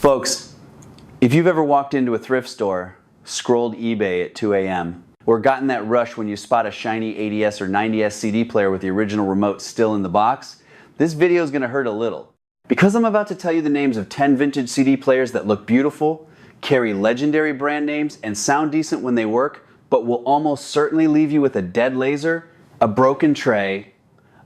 Folks, if you've ever walked into a thrift store, scrolled eBay at 2 a.m., or gotten that rush when you spot a shiny 80S or 90S CD player with the original remote still in the box, this video is going to hurt a little. Because I'm about to tell you the names of 10 vintage CD players that look beautiful, carry legendary brand names, and sound decent when they work, but will almost certainly leave you with a dead laser, a broken tray,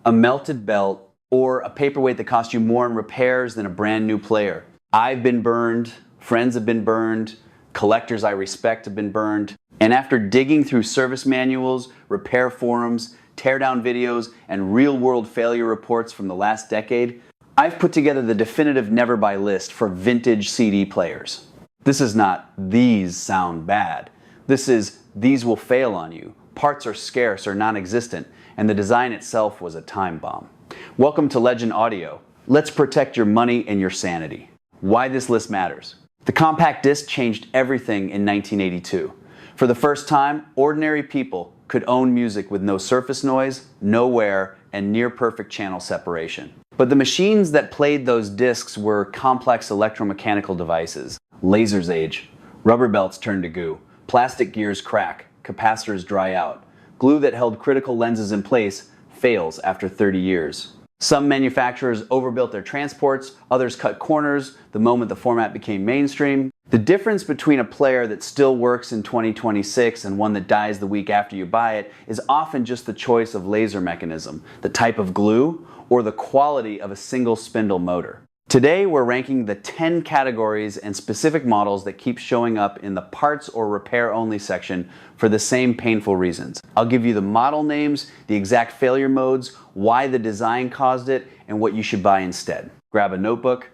a melted belt, or a paperweight that cost you more in repairs than a brand new player. I've been burned, friends have been burned, collectors I respect have been burned, and after digging through service manuals, repair forums, teardown videos, and real-world failure reports from the last decade, I've put together the definitive never buy list for vintage CD players. This is not these sound bad. This is these will fail on you. Parts are scarce or non-existent, and the design itself was a time bomb. Welcome to Legend Audio. Let's protect your money and your sanity. Why this list matters. The compact disc changed everything in 1982. For the first time, ordinary people could own music with no surface noise, no wear, and near perfect channel separation. But the machines that played those discs were complex electromechanical devices. Lasers age, rubber belts turn to goo, plastic gears crack, capacitors dry out. Glue that held critical lenses in place fails after 30 years. Some manufacturers overbuilt their transports, others cut corners the moment the format became mainstream. The difference between a player that still works in 2026 and one that dies the week after you buy it is often just the choice of laser mechanism, the type of glue, or the quality of a single spindle motor. Today we're ranking the 10 categories and specific models that keep showing up in the parts or repair only section for the same painful reasons. I'll give you the model names, the exact failure modes, why the design caused it, and what you should buy instead. Grab a notebook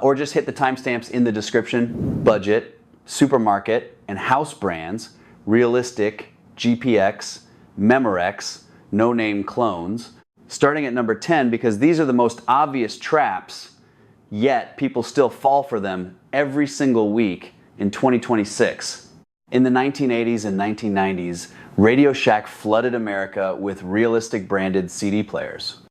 or just hit the timestamps in the description. Budget, supermarket, and house brands, realistic, GPX, Memorex, no-name clones. Starting at number 10 because these are the most obvious traps, yet people still fall for them every single week in 2026. In the 1980s and 1990s, Radio Shack flooded America with realistic branded CD players.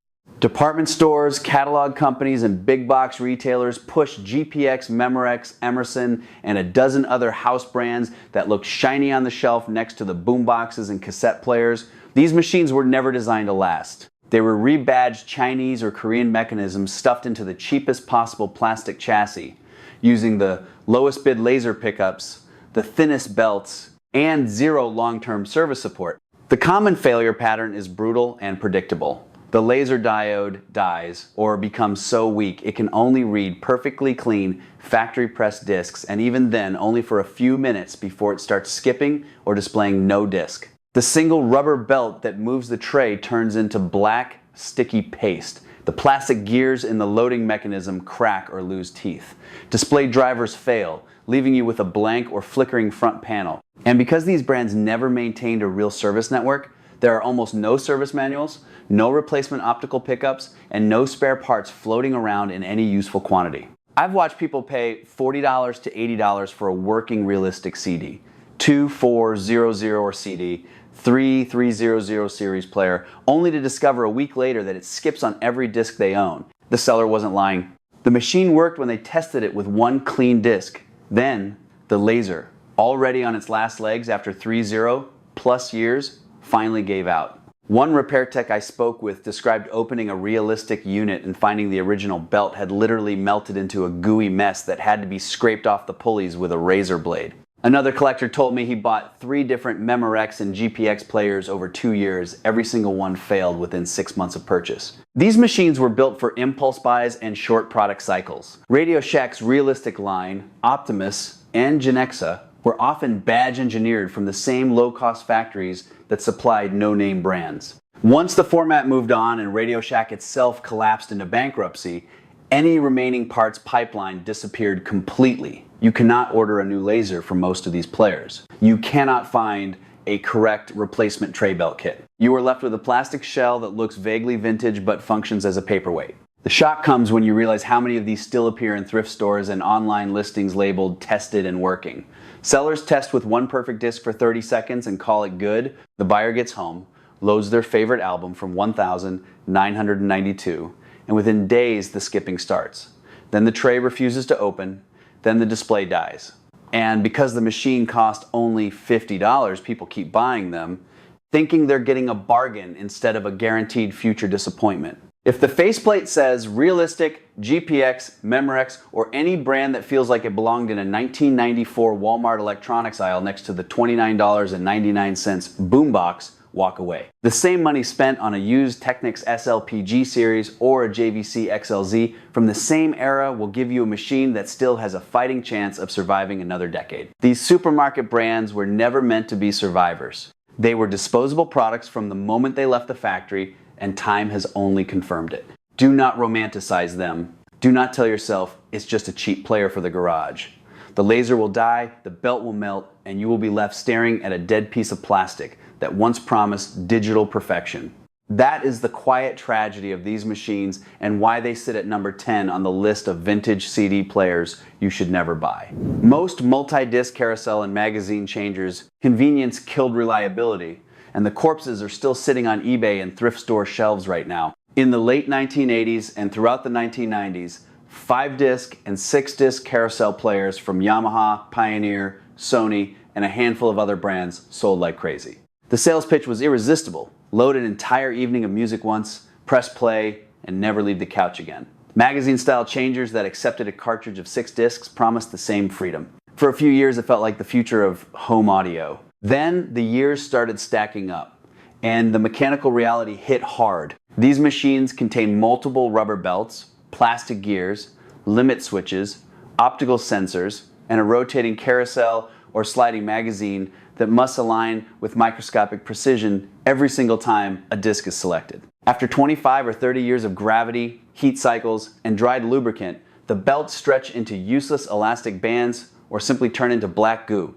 Department stores, catalog companies, and big box retailers pushed GPX, Memorex, Emerson, and a dozen other house brands that looked shiny on the shelf next to the boomboxes and cassette players. These machines were never designed to last. They were rebadged Chinese or Korean mechanisms stuffed into the cheapest possible plastic chassis, using the lowest bid laser pickups, the thinnest belts, and zero long-term service support. The common failure pattern is brutal and predictable. The laser diode dies or becomes so weak it can only read perfectly clean factory pressed discs, and even then only for a few minutes before it starts skipping or displaying no disc. The single rubber belt that moves the tray turns into black, sticky paste. The plastic gears in the loading mechanism crack or lose teeth. Display drivers fail, leaving you with a blank or flickering front panel. And because these brands never maintained a real service network, there are almost no service manuals, no replacement optical pickups, and no spare parts floating around in any useful quantity. I've watched people pay $40 to $80 for a working realistic CD, 2400 or CD, 3300 series player, only to discover a week later that it skips on every disc they own. The seller wasn't lying. The machine worked when they tested it with one clean disc. Then, the laser, already on its last legs after 30+ years, finally gave out. One repair tech I spoke with described opening a realistic unit and finding the original belt had literally melted into a gooey mess that had to be scraped off the pulleys with a razor blade. Another collector told me he bought 3 different Memorex and GPX players over 2 years. Every single one failed within 6 months of purchase. These machines were built for impulse buys and short product cycles. Radio Shack's realistic line, Optimus, and Genexa were often badge engineered from the same low-cost factories that supplied no-name brands. Once the format moved on and Radio Shack itself collapsed into bankruptcy, any remaining parts pipeline disappeared completely. You cannot order a new laser from most of these players. You cannot find a correct replacement tray belt kit. You are left with a plastic shell that looks vaguely vintage but functions as a paperweight. The shock comes when you realize how many of these still appear in thrift stores and online listings labeled tested and working. Sellers test with one perfect disc for 30 seconds and call it good. The buyer gets home, loads their favorite album from 1992, and within days the skipping starts. Then the tray refuses to open, then the display dies. And because the machine cost only $50, people keep buying them, thinking they're getting a bargain instead of a guaranteed future disappointment. If the faceplate says Realistic, GPX, Memorex, or any brand that feels like it belonged in a 1994 Walmart electronics aisle next to the $29.99 boombox, walk away. The same money spent on a used Technics SLPG series or a JVC XLZ from the same era will give you a machine that still has a fighting chance of surviving another decade. These supermarket brands were never meant to be survivors. They were disposable products from the moment they left the factory, and time has only confirmed it. Do not romanticize them. Do not tell yourself it's just a cheap player for the garage. The laser will die, the belt will melt, and you will be left staring at a dead piece of plastic that once promised digital perfection. That is the quiet tragedy of these machines and why they sit at number 10 on the list of vintage CD players you should never buy. Most multi-disc carousel and magazine changers, convenience killed reliability, and the corpses are still sitting on eBay and thrift store shelves right now. In the late 1980s and throughout the 1990s, 5-disc and 6-disc carousel players from Yamaha, Pioneer, Sony, and a handful of other brands sold like crazy. The sales pitch was irresistible. Load an entire evening of music once, press play, and never leave the couch again. Magazine-style changers that accepted a cartridge of 6 discs promised the same freedom. For a few years, it felt like the future of home audio. Then the years started stacking up, and the mechanical reality hit hard. These machines contain multiple rubber belts, plastic gears, limit switches, optical sensors, and a rotating carousel or sliding magazine that must align with microscopic precision every single time a disc is selected. After 25 or 30 years of gravity, heat cycles, and dried lubricant, the belts stretch into useless elastic bands or simply turn into black goo.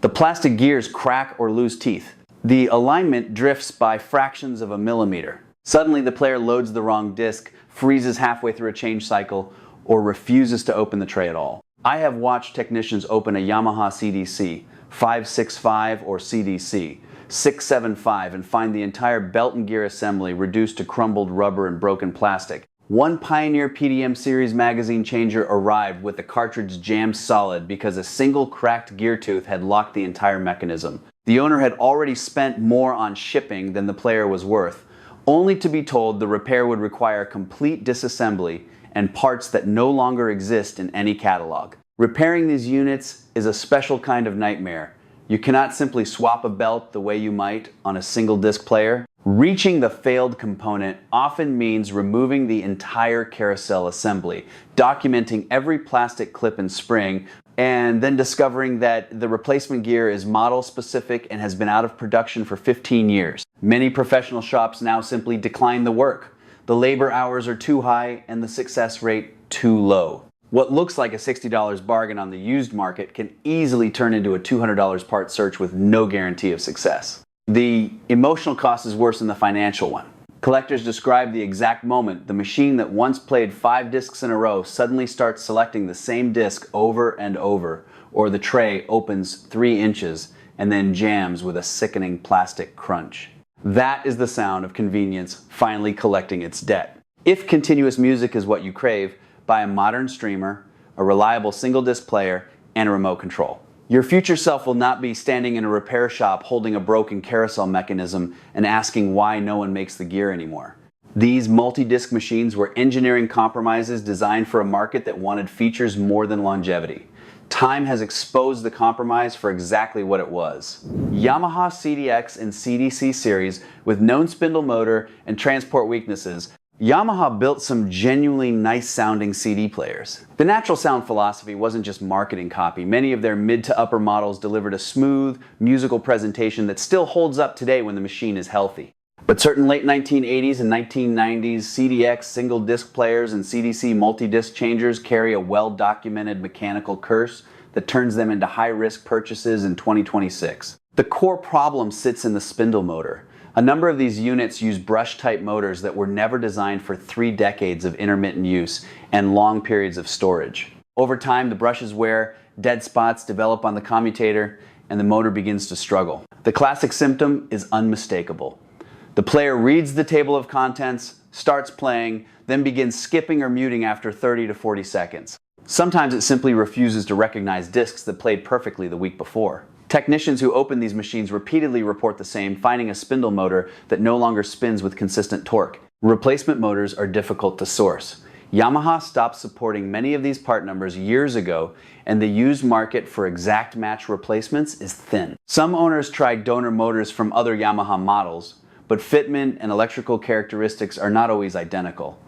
The plastic gears crack or lose teeth. The alignment drifts by fractions of a millimeter. Suddenly the player loads the wrong disc, freezes halfway through a change cycle, or refuses to open the tray at all. I have watched technicians open a Yamaha CDC, 565 or CDC, 675 and find the entire belt and gear assembly reduced to crumbled rubber and broken plastic. One Pioneer PDM series magazine changer arrived with the cartridge jammed solid because a single cracked gear tooth had locked the entire mechanism. The owner had already spent more on shipping than the player was worth, only to be told the repair would require complete disassembly and parts that no longer exist in any catalog. Repairing these units is a special kind of nightmare. You cannot simply swap a belt the way you might on a single disc player. Reaching the failed component often means removing the entire carousel assembly, documenting every plastic clip and spring, and then discovering that the replacement gear is model specific and has been out of production for 15 years. Many professional shops now simply decline the work. The labor hours are too high and the success rate too low. What looks like a $60 bargain on the used market can easily turn into a $200 part search with no guarantee of success. The emotional cost is worse than the financial one. Collectors describe the exact moment the machine that once played 5 discs in a row suddenly starts selecting the same disc over and over, or the tray opens 3 inches and then jams with a sickening plastic crunch. That is the sound of convenience finally collecting its debt. If continuous music is what you crave, buy a modern streamer, a reliable single disc player, and a remote control. Your future self will not be standing in a repair shop holding a broken carousel mechanism and asking why no one makes the gear anymore. These multi-disc machines were engineering compromises designed for a market that wanted features more than longevity. Time has exposed the compromise for exactly what it was. Yamaha CDX and CDC series with known spindle motor and transport weaknesses, Yamaha built some genuinely nice sounding CD players. The natural sound philosophy wasn't just marketing copy. Many of their mid to upper models delivered a smooth, musical presentation that still holds up today when the machine is healthy. But certain late 1980s and 1990s CDX single disc players and CDC multi-disc changers carry a well-documented mechanical curse that turns them into high-risk purchases in 2026. The core problem sits in the spindle motor. A number of these units use brush-type motors that were never designed for 3 decades of intermittent use and long periods of storage. Over time, the brushes wear, dead spots develop on the commutator, and the motor begins to struggle. The classic symptom is unmistakable. The player reads the table of contents, starts playing, then begins skipping or muting after 30 to 40 seconds. Sometimes it simply refuses to recognize discs that played perfectly the week before. Technicians who open these machines repeatedly report the same, finding a spindle motor that no longer spins with consistent torque. Replacement motors are difficult to source. Yamaha stopped supporting many of these part numbers years ago, and the used market for exact match replacements is thin. Some owners tried donor motors from other Yamaha models, but fitment and electrical characteristics are not always identical.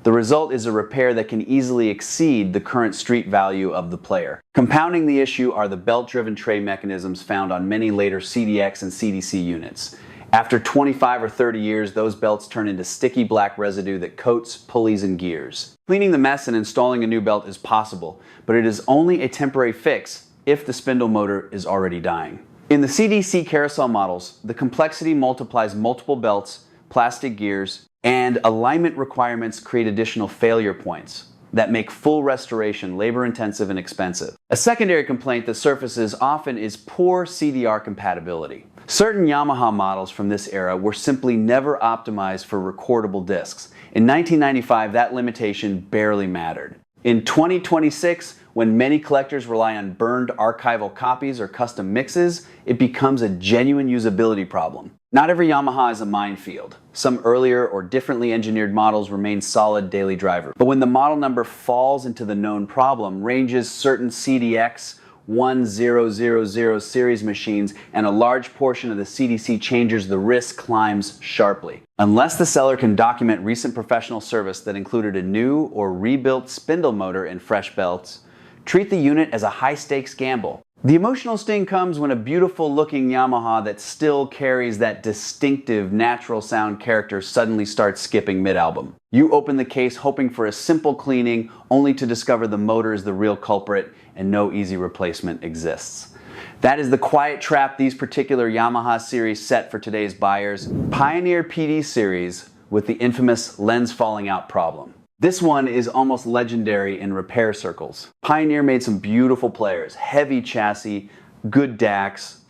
The result is a repair that can easily exceed the current street value of the player. Compounding the issue are the belt-driven tray mechanisms found on many later CDX and CDC units. After 25 or 30 years, those belts turn into sticky black residue that coats pulleys and gears. Cleaning the mess and installing a new belt is possible, but it is only a temporary fix if the spindle motor is already dying. In the CDC carousel models, the complexity multiplies multiple belts, plastic gears, and alignment requirements create additional failure points that make full restoration labor-intensive and expensive. A secondary complaint that surfaces often is poor CDR compatibility. Certain Yamaha models from this era were simply never optimized for recordable discs. In 1995, that limitation barely mattered. In 2026, when many collectors rely on burned archival copies or custom mixes, it becomes a genuine usability problem. Not every Yamaha is a minefield. Some earlier or differently engineered models remain solid daily drivers. But when the model number falls into the known problem, ranges certain CDX 1000 series machines and a large portion of the CDC changers, the risk climbs sharply. Unless the seller can document recent professional service that included a new or rebuilt spindle motor and fresh belts, treat the unit as a high-stakes gamble. The emotional sting comes when a beautiful-looking Yamaha that still carries that distinctive natural sound character suddenly starts skipping mid-album. You open the case hoping for a simple cleaning, only to discover the motor is the real culprit and no easy replacement exists. That is the quiet trap these particular Yamaha series set for today's buyers. Pioneer PD series with the infamous lens falling out problem. This one is almost legendary in repair circles. Pioneer made some beautiful players, heavy chassis, good DACs,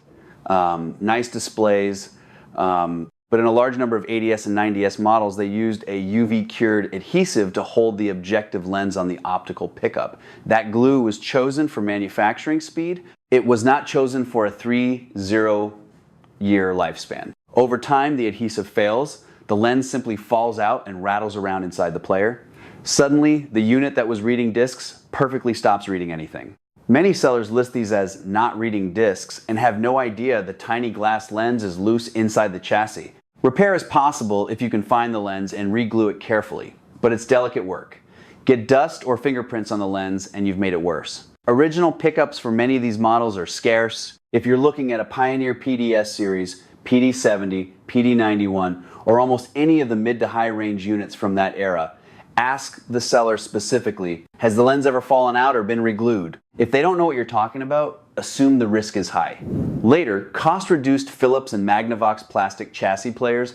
nice displays, but in a large number of 80S and 90S models, they used a UV cured adhesive to hold the objective lens on the optical pickup. That glue was chosen for manufacturing speed. It was not chosen for a 3-0-year lifespan. Over time, the adhesive fails, the lens simply falls out and rattles around inside the player. Suddenly, the unit that was reading discs perfectly stops reading anything. Many sellers list these as not reading discs and have no idea the tiny glass lens is loose inside the chassis. Repair is possible if you can find the lens and re-glue it carefully, but it's delicate work. Get dust or fingerprints on the lens and you've made it worse. Original pickups for many of these models are scarce. If you're looking at a Pioneer PDS series, PD70, PD91, or almost any of the mid to high range units from that era, ask the seller specifically, has the lens ever fallen out or been re-glued? If they don't know what you're talking about, assume the risk is high. Later, cost-reduced Phillips and Magnavox plastic chassis players.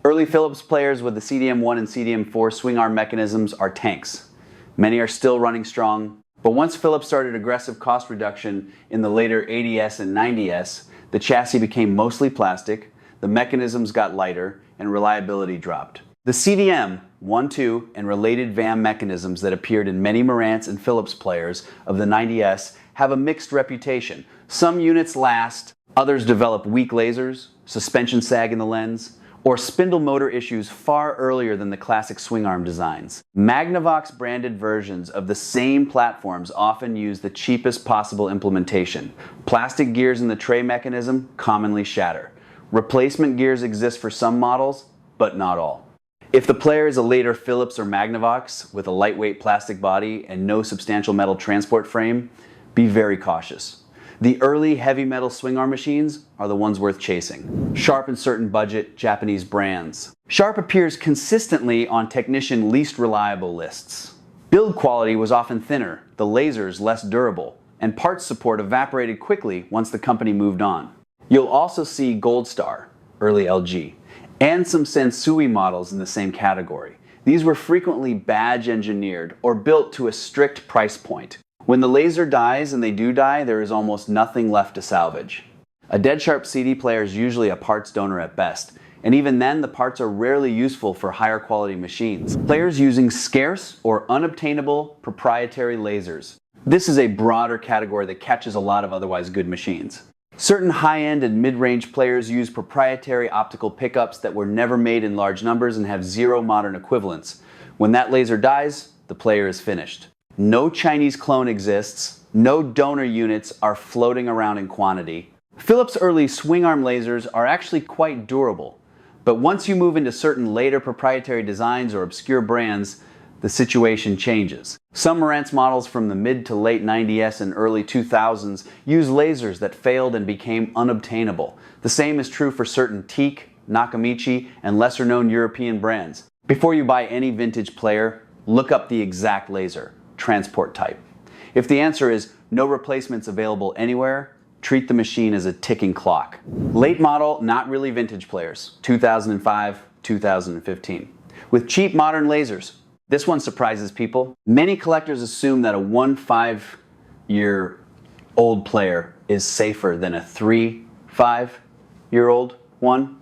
Early Phillips players with the CDM1 and CDM4 swing arm mechanisms are tanks. Many are still running strong, but once Phillips started aggressive cost reduction in the later 80S and 90S, the chassis became mostly plastic, the mechanisms got lighter, and reliability dropped. The CDM, 1-2, and related VAM mechanisms that appeared in many Marantz and Phillips players of the 90S have a mixed reputation. Some units last, others develop weak lasers, suspension sag in the lens, or spindle motor issues far earlier than the classic swing arm designs. Magnavox branded versions of the same platforms often use the cheapest possible implementation. Plastic gears in the tray mechanism commonly shatter. Replacement gears exist for some models, but not all. If the player is a later Phillips or Magnavox with a lightweight plastic body and no substantial metal transport frame, be very cautious. The early heavy metal swing arm machines are the ones worth chasing. Sharp and certain budget Japanese brands. Sharp appears consistently on technician least reliable lists. Build quality was often thinner, the lasers less durable, and parts support evaporated quickly once the company moved on. You'll also see Gold Star, early LG, and some Sensui models in the same category. These were frequently badge engineered or built to a strict price point. When the laser dies, and they do die, there is almost nothing left to salvage. A dead sharp CD player is usually a parts donor at best. and even then the parts are rarely useful for higher quality machines. Players using scarce or unobtainable proprietary lasers. This is a broader category that catches a lot of otherwise good machines. Certain high-end and mid-range players use proprietary optical pickups that were never made in large numbers and have zero modern equivalents. When that laser dies, the player is finished. No Chinese clone exists, no donor units are floating around in quantity. Philips' early swing arm lasers are actually quite durable, but once you move into certain later proprietary designs or obscure brands, the situation changes. Some Marantz models from the mid to late 90s and early 2000s use lasers that failed and became unobtainable. The same is true for certain teak, Nakamichi, and lesser known European brands. Before you buy any vintage player, look up the exact laser, transport type. If the answer is no replacements available anywhere, treat the machine as a ticking clock. Late model, not really vintage players, 2005, 2015. With cheap modern lasers. This one surprises people. Many collectors assume that a 1-5-year-old player is safer than a 3-5-year-old one.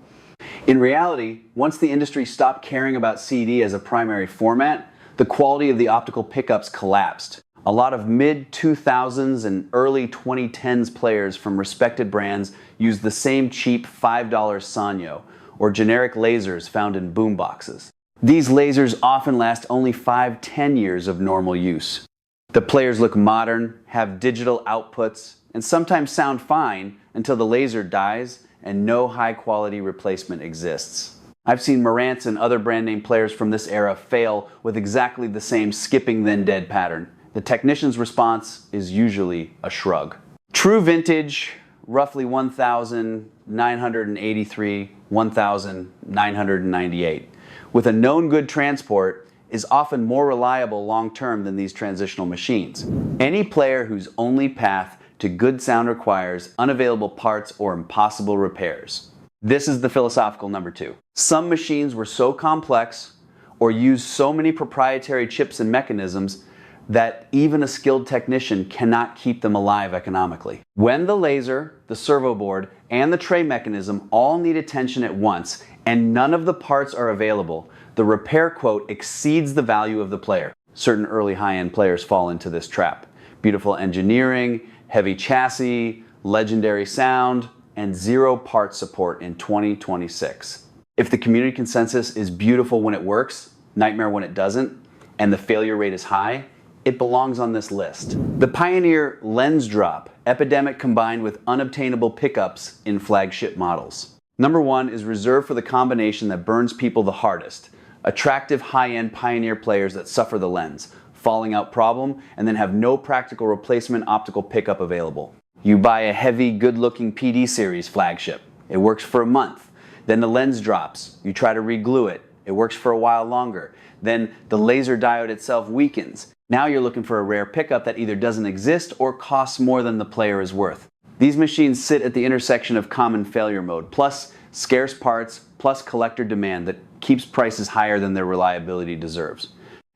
In reality, once the industry stopped caring about CD as a primary format, the quality of the optical pickups collapsed. A lot of mid-2000s and early 2010s players from respected brands use the same cheap $5 Sanyo or generic lasers found in boomboxes. These lasers often last only 5-10 years of normal use. The players look modern, have digital outputs, and sometimes sound fine until the laser dies and no high-quality replacement exists. I've seen Marantz and other brand name players from this era fail with exactly the same skipping then dead pattern. The technician's response is usually a shrug. True vintage, roughly 1,983, 1,998. With a known good transport, is often more reliable long-term than these transitional machines. Any player whose only path to good sound requires unavailable parts or impossible repairs. This is the philosophical number 2. Some machines were so complex or used so many proprietary chips and mechanisms that even a skilled technician cannot keep them alive economically. When the laser, the servo board, and the tray mechanism all need attention at once and none of the parts are available, the repair quote exceeds the value of the player. Certain early high-end players fall into this trap. Beautiful engineering, heavy chassis, legendary sound, and zero part support in 2026. If the community consensus is beautiful when it works, nightmare when it doesn't, and the failure rate is high, it belongs on this list. The Pioneer lens drop, epidemic combined with unobtainable pickups in flagship models. Number 1 is reserved for the combination that burns people the hardest. Attractive high-end Pioneer players that suffer the lens, falling out problem, and then have no practical replacement optical pickup available. You buy a heavy, good-looking PD series flagship. It works for a month. Then the lens drops. You try to re-glue it. It works for a while longer. Then the laser diode itself weakens. Now you're looking for a rare pickup that either doesn't exist or costs more than the player is worth. These machines sit at the intersection of common failure mode, plus scarce parts, plus collector demand that keeps prices higher than their reliability deserves.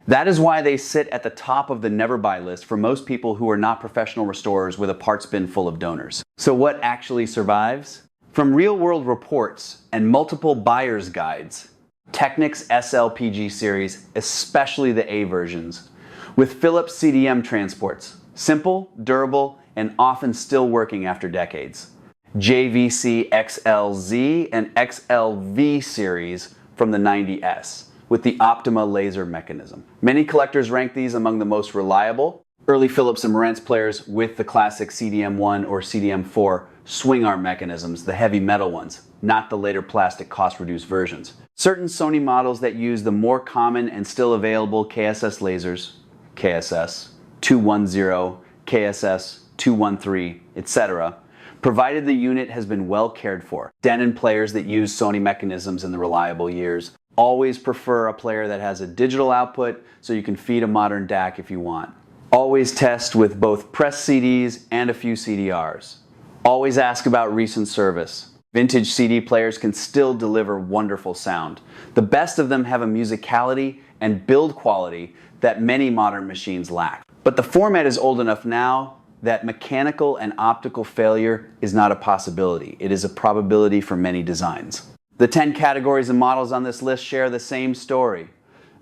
That is why they sit at the top of the never buy list for most people who are not professional restorers with a parts bin full of donors. So what actually survives? From real-world reports and multiple buyer's guides, Technic's SLPG series, especially the A versions, with Philips CDM transports, simple, durable, and often still working after decades. JVC XLZ and XLV series from the 90S, with the Optima laser mechanism. Many collectors rank these among the most reliable. Early Philips and Marantz players with the classic CDM1 or CDM4 swing arm mechanisms, the heavy metal ones, not the later plastic cost-reduced versions. Certain Sony models that use the more common and still available KSS lasers, KSS 210, KSS 213, etc., provided the unit has been well cared for. Denon players that use Sony mechanisms in the reliable years always prefer a player that has a digital output so you can feed a modern DAC if you want. Always test with both press CDs and a few CDRs. Always ask about recent service. Vintage CD players can still deliver wonderful sound. The best of them have a musicality and build quality that many modern machines lack. But the format is old enough now that mechanical and optical failure is not a possibility. It is a probability for many designs. The 10 categories and models on this list share the same story.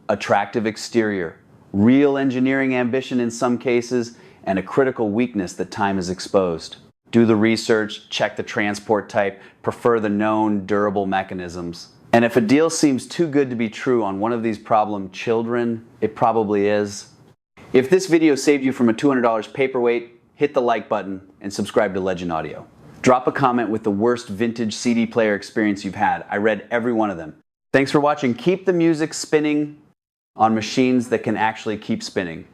Attractive exterior, real engineering ambition in some cases, and a critical weakness that time has exposed. Do the research, check the transport type, prefer the known durable mechanisms. And if a deal seems too good to be true on one of these problem children, it probably is. If this video saved you from a $200 paperweight, hit the like button and subscribe to Legend Audio. Drop a comment with the worst vintage CD player experience you've had. I read every one of them. Thanks for watching. Keep the music spinning on machines that can actually keep spinning.